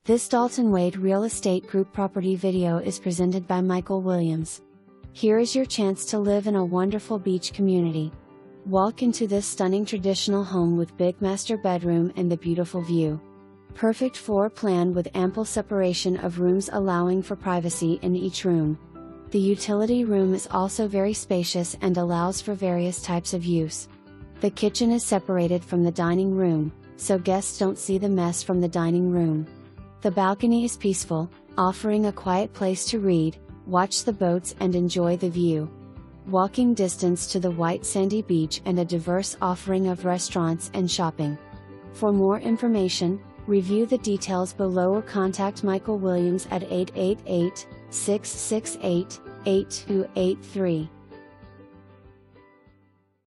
This Dalton Wade Real Estate Group property video is presented by Michael Williams. Here is your chance to live in a wonderful beach community. Walk into this stunning traditional home with big master bedroom and the beautiful view. Perfect floor plan with ample separation of rooms allowing for privacy in each room. The utility room is also very spacious and allows for various types of use. The kitchen is separated from the dining room, so guests don't see the mess from the dining room. The balcony is peaceful, offering a quiet place to read, watch the boats and enjoy the view. Walking distance to the white sandy beach and a diverse offering of restaurants and shopping. For more information, review the details below or contact Michael Williams at 888-668-8283.